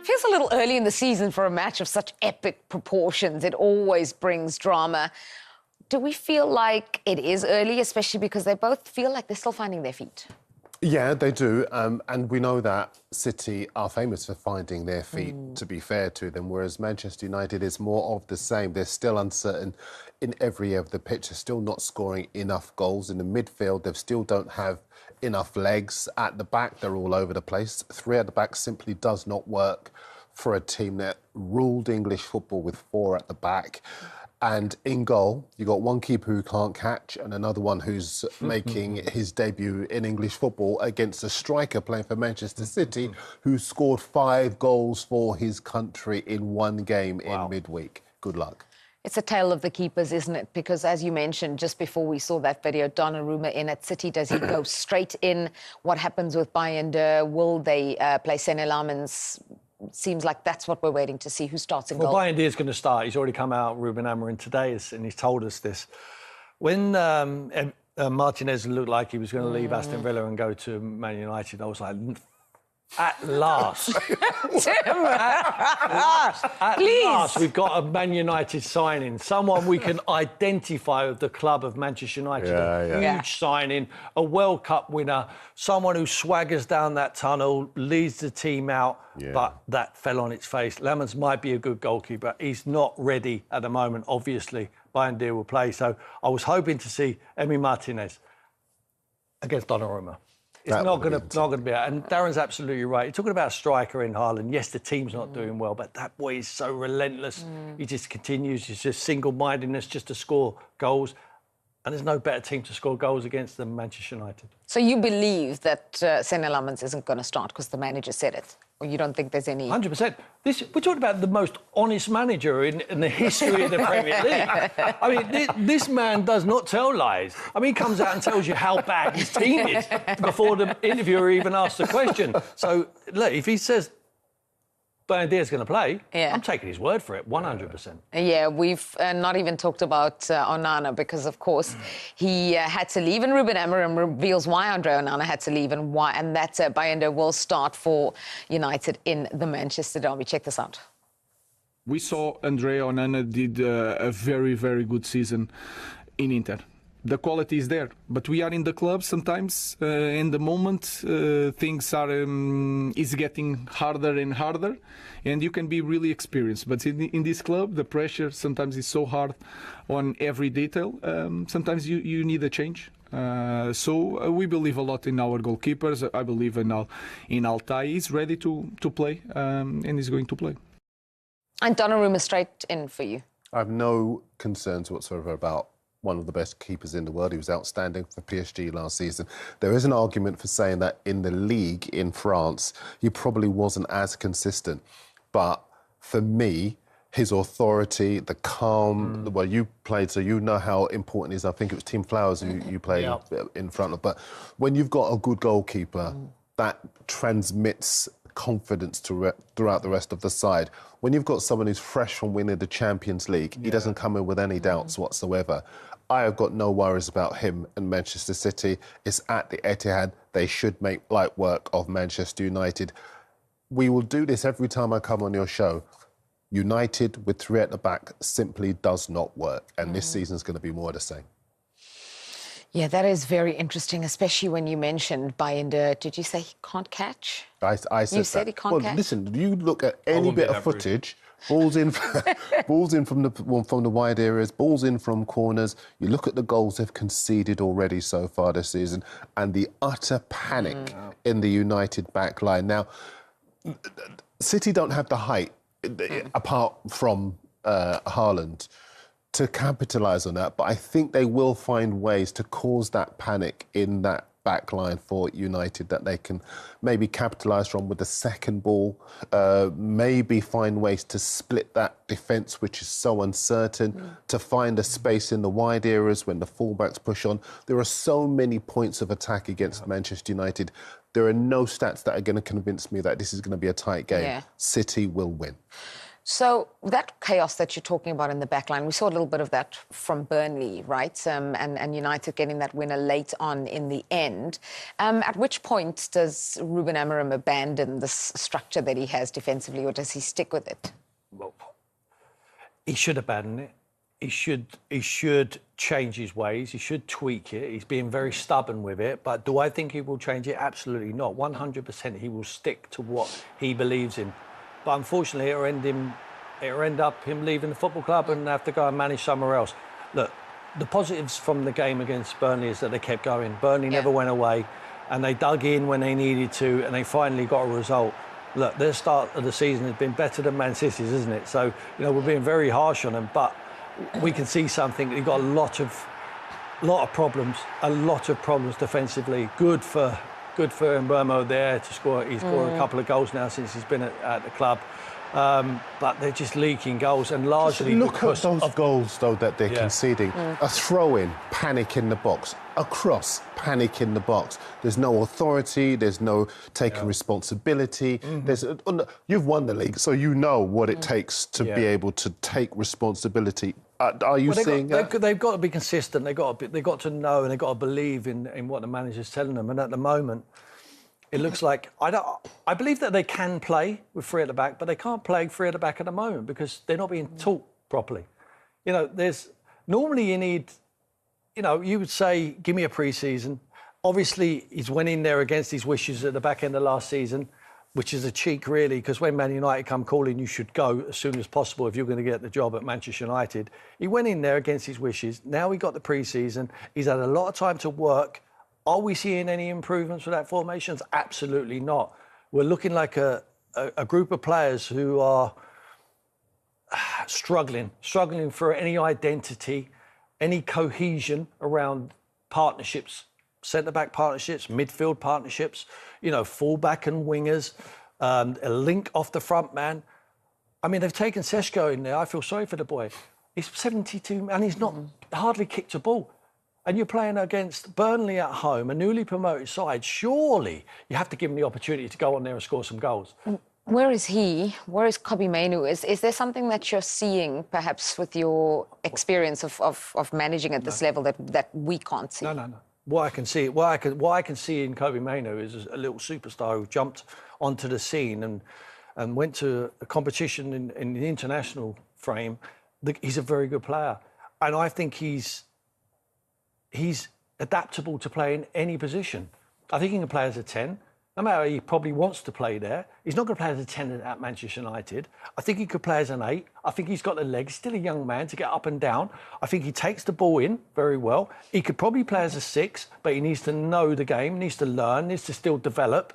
Feels a little early in the season for a match of such epic proportions. It always brings drama. Do we feel like it is early, especially because they both feel like they're still finding their feet? Yeah, they do. And we know that City are famous for finding their feet, to be fair to them, whereas Manchester United is more of the same. They're still uncertain in every area of the pitch. They're still not scoring enough goals. In the midfield, they still don't have enough legs. At the back, they're all over the place. Three at the back simply does not work for a team that ruled English football with four at the back. And in goal, you got one keeper who can't catch and another one who's making his debut in English football against a striker playing for Manchester City who scored 5 goals for his country in one game in midweek. Good luck. It's a tale of the keepers, isn't it? Because as you mentioned, just before we saw that video, Donnarumma in at City, does he go straight in? What happens with Bayindir? Will they play Senne Lammens? Seems like that's what we're waiting to see, who starts in goal. Well, Bayindir's going to start. He's already come out, Ruben Amorim, today, and he's told us this. When Martinez looked like he was going to leave Aston Villa and go to Man United, I was like, at last. At last, we've got a Man United signing. Someone we can identify with the club of Manchester United. A huge signing, a World Cup winner, someone who swaggers down that tunnel, leads the team out, but that fell on its face. Lammens might be a good goalkeeper. He's not ready at the moment, obviously. Bayindir will play. So I was hoping to see Emi Martinez against Donnarumma. It's not going to be out. And Darren's absolutely right. You're talking about a striker in Haaland. Yes, the team's not doing well, but that boy is so relentless. He just continues. It's just single-mindedness just to score goals. And there's no better team to score goals against than Manchester United. So you believe that Senne Lammens isn't going to start because the manager said it? Or you don't think there's any... 100%. We're talking about the most honest manager in the history of the Premier League. I mean, this man does not tell lies. I mean, he comes out and tells you how bad his team is before the interviewer even asks the question. So, look, if he says Bayindir's going to play, I'm taking his word for it, 100%. Yeah, we've not even talked about Onana because, of course, he had to leave. And Ruben Amorim reveals why Andre Onana had to leave and that Bayindir will start for United in the Manchester derby. Check this out. We saw Andre Onana did a very, very good season in Inter. The quality is there, but we are in the club sometimes. In the moment, things are is getting harder and harder, and you can be really experienced. But in this club, the pressure sometimes is so hard on every detail. Sometimes you need a change. So we believe a lot in our goalkeepers. I believe in Altay. He's ready to play, and he's going to play. And Donnarumma straight in for you. I have no concerns whatsoever about one of the best keepers in the world. He was outstanding for PSG last season. There is an argument for saying that in the league in France, he probably wasn't as consistent. But for me, his authority, the calm, well, you played, so you know how important it is. I think it was Team Flowers who you played in front of. But when you've got a good goalkeeper, that transmits confidence throughout the rest of the side. When you've got someone who's fresh from winning the Champions League, he doesn't come in with any doubts whatsoever. I have got no worries about him and Manchester City. It's at the Etihad. They should make light work of Manchester United. We will do this every time I come on your show. United with 3 at the back simply does not work. And this season's going to be more of the same. Yeah, that is very interesting, especially when you mentioned Bayindir. Did you say he can't catch? I said you said he can't catch? Listen, you look at any bit of footage, balls in from the wide areas, balls in from corners. You look at the goals they've conceded already so far this season and the utter panic in the United back line. Now, City don't have the height, apart from Haaland, to capitalise on that, but I think they will find ways to cause that panic in that back line for United that they can maybe capitalise from with the second ball, maybe find ways to split that defence, which is so uncertain, to find a space in the wide areas when the fullbacks push on. There are so many points of attack against Manchester United. There are no stats that are going to convince me that this is going to be a tight game. City will win. So that chaos that you're talking about in the back line, we saw a little bit of that from Burnley, right? And United getting that winner late on in the end. At which point does Ruben Amorim abandon this structure that he has defensively, or does he stick with it? Well, he should abandon it. He should change his ways. He should tweak it. He's being very stubborn with it. But do I think he will change it? Absolutely not. 100% he will stick to what he believes in. But unfortunately, it'll end up him leaving the football club and have to go and manage somewhere else. Look, the positives from the game against Burnley is that they kept going. Burnley never went away, and they dug in when they needed to, and they finally got a result. Look, their start of the season has been better than Man City's, isn't it? So, we're being very harsh on them, but we can see something. They've got a lot of problems defensively. Good for Mbeumo there to score. He's scored a couple of goals now since he's been at the club. But they're just leaking goals, and largely look at those goals though that they're conceding. A throw-in, panic in the box. A cross, panic in the box. There's no authority. There's no taking responsibility. You've won the league, so you know what it takes to be able to take responsibility. Are you seeing that? They've got to be consistent. They've got to know, and they've got to believe in what the manager's telling them. And at the moment, it looks like I believe that they can play with three at the back, but they can't play three at the back at the moment because they're not being taught properly. Normally you need, you would say, give me a pre-season. Obviously, he's went in there against his wishes at the back end of last season, which is a cheek, really, because when Man United come calling, you should go as soon as possible if you're going to get the job at Manchester United. He went in there against his wishes. Now he got the pre-season. He's had a lot of time to work. Are we seeing any improvements with that formations? Absolutely not. We're looking like a group of players who are struggling for any identity, any cohesion around partnerships, centre-back partnerships, midfield partnerships, full-back and wingers, a link off the front man. I mean, they've taken Šeško in there. I feel sorry for the boy. He's 72 and he's not hardly kicked a ball. And you're playing against Burnley at home, a newly promoted side. Surely you have to give him the opportunity to go on there and score some goals. Where is he? Where is Kobbie Mainoo? Is there something that you're seeing, perhaps with your experience of managing at this level that we can't see? No. What I can see in Kobbie Mainoo is a little superstar who jumped onto the scene and went to a competition in the international frame. He's a very good player, and I think he's adaptable to play in any position. I think he can play as a 10. No matter, he probably wants to play there. He's not going to play as a 10 at Manchester United. I think he could play as an 8. I think he's got the legs, still a young man, to get up and down. I think he takes the ball in very well. He could probably play as a 6, but he needs to know the game, needs to learn, needs to still develop.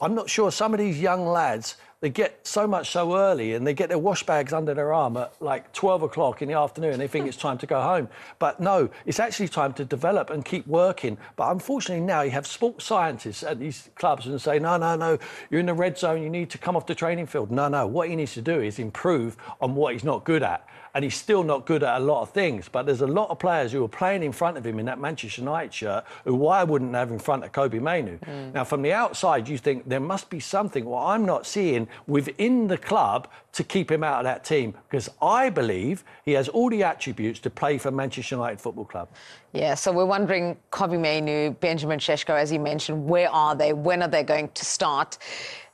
I'm not sure some of these young lads, they get so much so early and they get their wash bags under their arm at like 12 o'clock in the afternoon and they think it's time to go home. But no, it's actually time to develop and keep working. But unfortunately now you have sports scientists at these clubs and say, no, you're in the red zone, you need to come off the training field. No, what he needs to do is improve on what he's not good at. And he's still not good at a lot of things. But there's a lot of players who are playing in front of him in that Manchester United shirt who I wouldn't have in front of Kobbie Mainoo. Now, from the outside, you think there must be something, what I'm not seeing, within the club to keep him out of that team. Because I believe he has all the attributes to play for Manchester United Football Club. Yeah, so we're wondering, Kobbie Mainoo, Benjamin Šeško, as you mentioned, where are they? When are they going to start?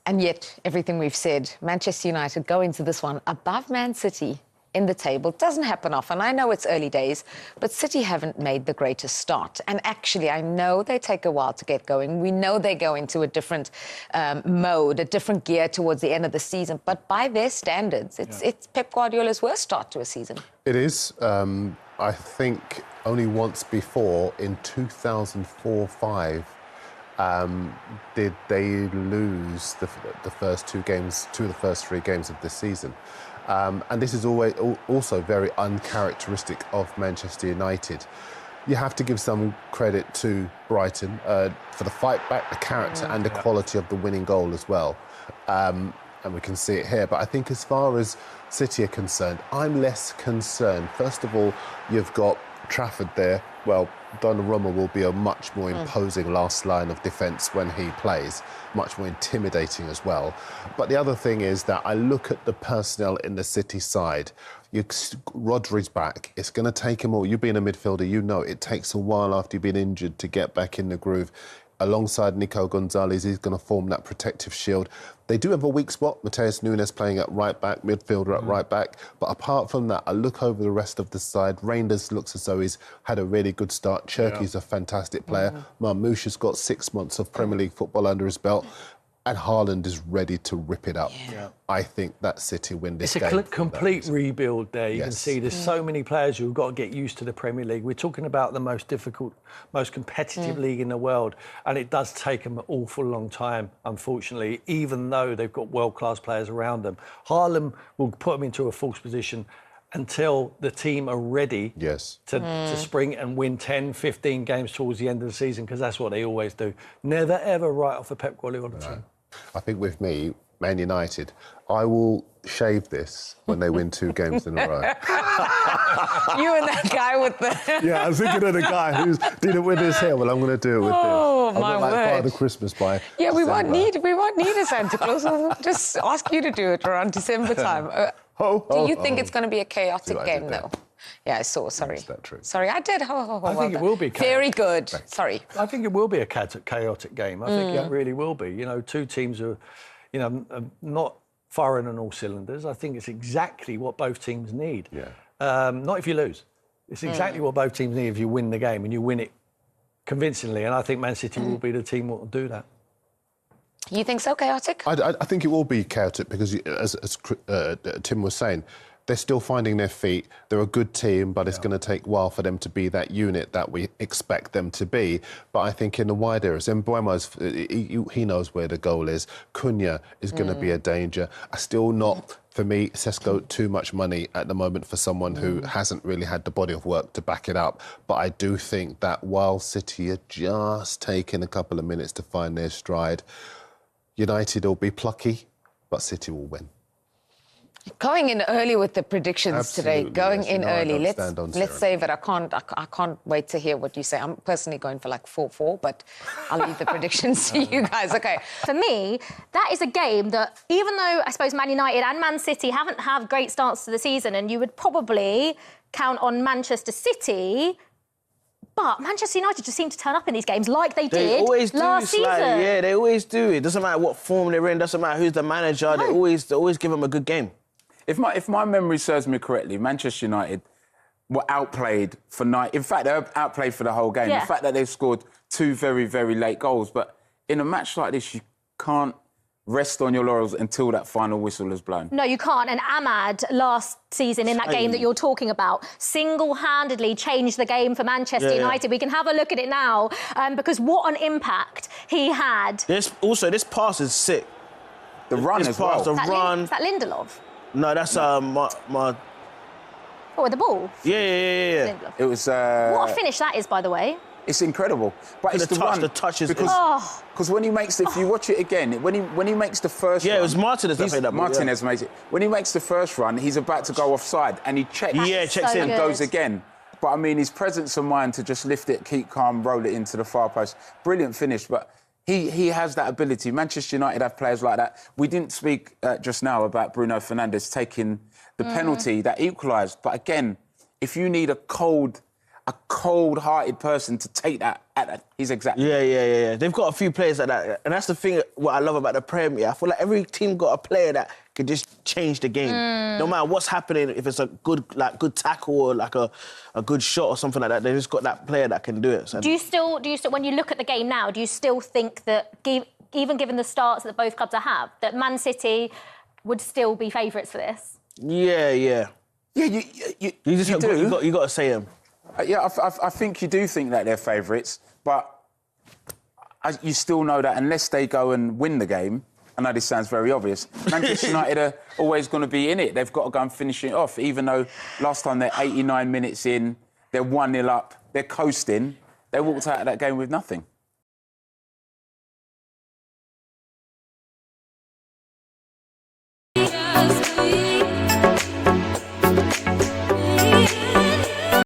And yet, everything we've said, Manchester United go into this one above Man City in the table. It doesn't happen often. I know it's early days, but City haven't made the greatest start. And actually, I know they take a while to get going. We know they go into a different mode, a different gear towards the end of the season. But by their standards, it's Pep Guardiola's worst start to a season. It is. I think only once before, in 2004-05, did they lose the first two of the first 3 games of this season. And this is also very uncharacteristic of Manchester United. You have to give some credit to Brighton for the fight back, the character and the quality of the winning goal as well. And we can see it here. But I think as far as City are concerned, I'm less concerned. First of all, you've got Trafford there, well, Donnarumma will be a much more imposing last line of defence when he plays, much more intimidating as well. But the other thing is that I look at the personnel in the City side. Rodri's back. It's going to take him all. You being a midfielder, you know it takes a while after you've been injured to get back in the groove. Alongside Nico Gonzalez, he's going to form that protective shield. They do have a weak spot. Mateus Nunes playing at right back, midfielder at right back. But apart from that, I look over the rest of the side. Reinders looks as though he's had a really good start. Cherky's a fantastic player. Marmoush has got 6 months of Premier League football under his belt. And Haaland is ready to rip it up. Yeah. I think that City win this game. It's a complete rebuild there. You can see there's so many players who've got to get used to the Premier League. We're talking about the most difficult, most competitive league in the world, and it does take them an awful long time, unfortunately, even though they've got world-class players around them. Haaland will put them into a false position until the team are ready to spring and win 10, 15 games towards the end of the season, because that's what they always do. Never, ever write off a Pep Guardiola team. I think with me, Man United, I will shave this when they win 2 games in a row. You and that guy with the... Yeah, I was thinking of the guy who did it with his hair. Well, I'm going to do it with this. Oh, my like word. Father Christmas by Yeah, we won't December. need a Santa Claus. I'll just ask you to do it around December time. Do you think it's going to be a chaotic game, though? Yeah, I saw. Sorry. Is that true? Sorry, I did. I think it will be chaotic. Very good. Sorry. I think it will be a chaotic game. I think it really will be. You know, 2 teams are, you know, not firing on all cylinders. I think it's exactly what both teams need. Yeah. Not if you lose. It's exactly what both teams need if you win the game, and you win it convincingly. And I think Man City will be the team that will do that. You think so, chaotic? I think it will be chaotic because, as Tim was saying, they're still finding their feet. They're a good team, but it's going to take a while for them to be that unit that we expect them to be. But I think in the wide areas, Mbeumo's, he knows where the goal is. Cunha is going to be a danger. Still not, for me, Šeško, too much money at the moment for someone who hasn't really had the body of work to back it up. But I do think that while City are just taking a couple of minutes to find their stride, United will be plucky, but City will win. Going in early with the predictions today. Going in early. Let's save it. I can't wait to hear what you say. I'm personally going for like 4-4, but I'll leave the predictions to you guys. Okay. For me, that is a game that, even though I suppose Man United and Man City haven't had great starts to the season, and you would probably count on Manchester City, but Manchester United just seem to turn up in these games like they did last season. Yeah, they always do. It doesn't matter what form they're in, doesn't matter who's the manager, they always give them a good game. If my memory serves me correctly, Manchester United were outplayed for night. In fact, they were outplayed for the whole game. Yeah. The fact that they've scored 2 very, very late goals. But in a match like this, you can't rest on your laurels until that final whistle is blown. No, you can't. And Ahmad, last season in that game that you're talking about, single-handedly changed the game for Manchester United. We can have a look at it now, because what an impact he had. This pass is sick. The run as well. The run. Is that Lindelof? No, that's Oh, with the ball? Yeah. Lindelof. It was... What a finish that is, by the way. It's incredible. But it's the run. The touch is... Because when he makes... If you watch it again, when he makes the first run... Yeah, it was Martinez that made that ball. Martinez made it. When he makes the first run, he's about to go offside, and he checks. Checks in. And goes again. But, I mean, his presence of mind to just lift it, keep calm, roll it into the far post. Brilliant finish, but... He has that ability. Manchester United have players like that. We didn't speak just now about Bruno Fernandes taking the penalty that equalised. But again, if you need a cold-hearted person to take that, he's exactly. Yeah. They've got a few players like that, and that's the thing. What I love about the Premier, I feel like every team got a player that could just change the game. No matter what's happening, if it's a good tackle or like a good shot or something like that, they just got that player that can do it. So. Do you still, when you look at the game now, do you still think that, even given the starts that both clubs have, that Man City would still be favourites for this? Yeah. Yeah, you do. You got to say them. Yeah, I think you do think that they're favourites, but you still know that unless they go and win the game, I know this sounds very obvious, Manchester United are always going to be in it. They've got to go and finish it off, even though last time they're 89 minutes in, they're 1-0 up, they're coasting. They walked out of that game with nothing.